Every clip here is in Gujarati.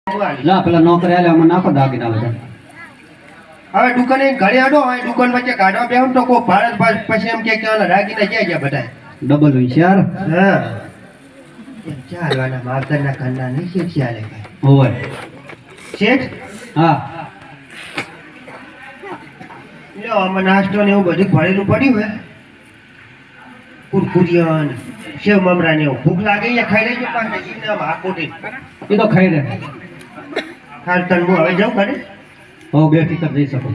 લા પેલા નોકરી આલે અમે નાખો દાગીના બધા. હવે દુકાને ઘરે આડો હવે દુકાન વચ્ચે કાઢવા બેહો ને તો કોઈ ભારત પછી એમ કે રાગીના ક્યાં ગયા બધા ડબલ હોશિયાર. હા ચાલવાના માવતરના ઘરના નહીં શેઠ ચાલે હોય શેઠ હા લ્યો આમાં નાસ્તો ને એવું બધું ભરેલું પડ્યું હે કુરકુરિયા ને સેવ મમરા ને એવું ભૂખ લાગે અહીંયા ખાઈ લેજો પાછા જીને આમ હાકોટી એ તો ખાઈ રે. હાલ તને હું હવે જાઉં ઘરે હો બે ફિકર જઈ શકો.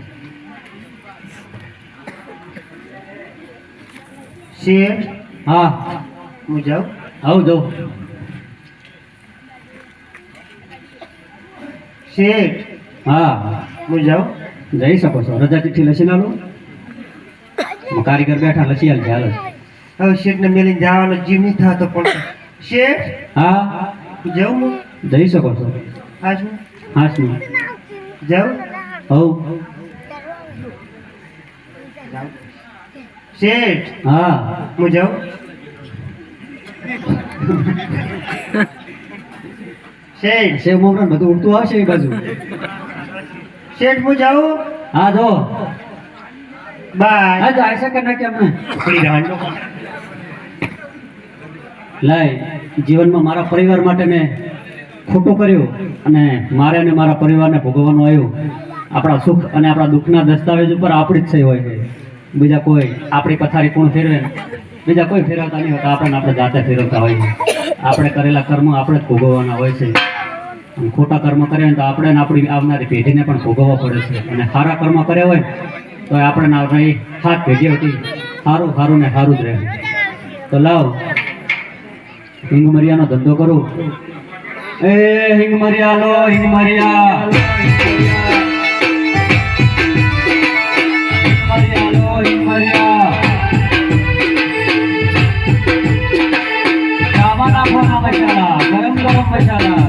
શેઠ હા હું જાઉં આવ જાઉં. શેઠ હા હું જાઉં જઈ શકો છો. રજા ચિઠ્ઠી લસી ના લો. કારીગર બેઠા લસી હાલ ચાલે. હવે શેઠને મેલીને જવાનો જીવ નહીં થતો પણ શેઠ હા જાઉં હું જઈ શકો છો. આજ હું હાસનું જાઉં હવ શેઠ હા હું જાઉં શેઠ સેવ મમરા બધું ઉડતું આવશે એ બાજુ. શેઠ હું જાઉં હા જો બાય હા જાય છે કે ના કેમ ને પડી રહેવાનો લાય જીવનમાં મારા પરિવાર માટે મેં ખોટું કર્યું અને મારે અને મારા પરિવારને ભોગવવાનું આવ્યું. આપણા સુખ અને આપણા દુઃખના દસ્તાવેજ ઉપર આપણી જ સહી હોય છે. બીજા કોઈ આપણી પથારી કોણ ફેરવે બીજા કોઈ ફેરવતા નહીં હોતા. આપણે જાતે ફેરવતા હોય છે. આપણે કરેલા કર્મ આપણે જ ભોગવવાના હોય છે. અને ખોટા કર્મ કર્યા હોય તો આપણે ને આપણી આવનારી પેઢીને પણ ભોગવવા પડે છે. અને સારા કર્મ કર્યા હોય તો આપણે આવનારી હાથ પેઢી હતી સારું સારું ને સારું જ રહે. તો લાવ હિંગ મરિયાનો ધંધો કરું. એ હિંગ મરિયા લો હિંગ મરિયા હિંગ મરિયા ચામાં નાખવાના મસાલા ગરમ ગરમ મસાલા.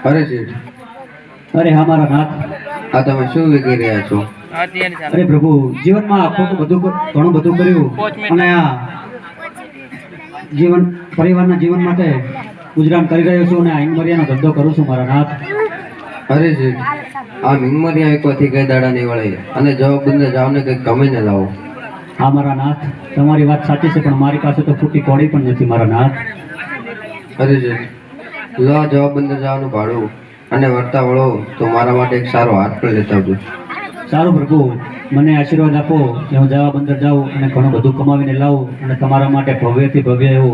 અરે શેઠ, અરે અમારા નાથ, આ તમે શું વિકી રહ્યા છો? અરે પ્રભુ જીવનમાં ખોટું બધું ઘણું બધું કર્યું અને આ જીવન પરિવારના જીવન માટે ગુજરાન કરી રહ્યો છું અને આ હિંગમરિયાનો ધંધો કરું છું મારા નાથ. અરે શેઠ, આ હિંગમરિયા એકવાથી કઈ દાડા નહીં વળે અને જવાબ બંને જાવ ને કંઈક કમીને લાવો. હા મારા નાથ, તમારી વાત સાચી છે પણ મારી પાસે તો ફૂટી કોડી પણ નથી મારા નાથ. અરે શેઠ, લો આ જવાબ બંને જવાનું ભાડું અને વર્તા વળો તો મારા માટે એક સારો હાથ પણ લેતા આવજો. સારું પ્રભુ, મને આશીર્વાદ આપો કે હું જવા બંદર જાઉં અને ઘણું બધું કમાવીને લાવું અને તમારા માટે ભવ્યથી ભવ્ય એવો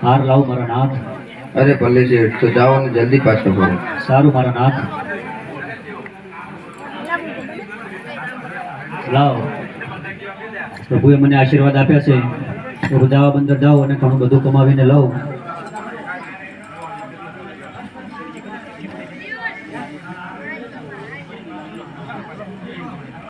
હાર લાવું મારા નાથ. અરે ભલે શેઠ, તો જાઓ અને જલ્દી પાછો ફરો. સારું મારા નાથ. લાવ પ્રભુએ મને આશીર્વાદ આપ્યા છે તો હું જવા બંદર જાઉં અને ઘણું બધું કમાવીને લાવું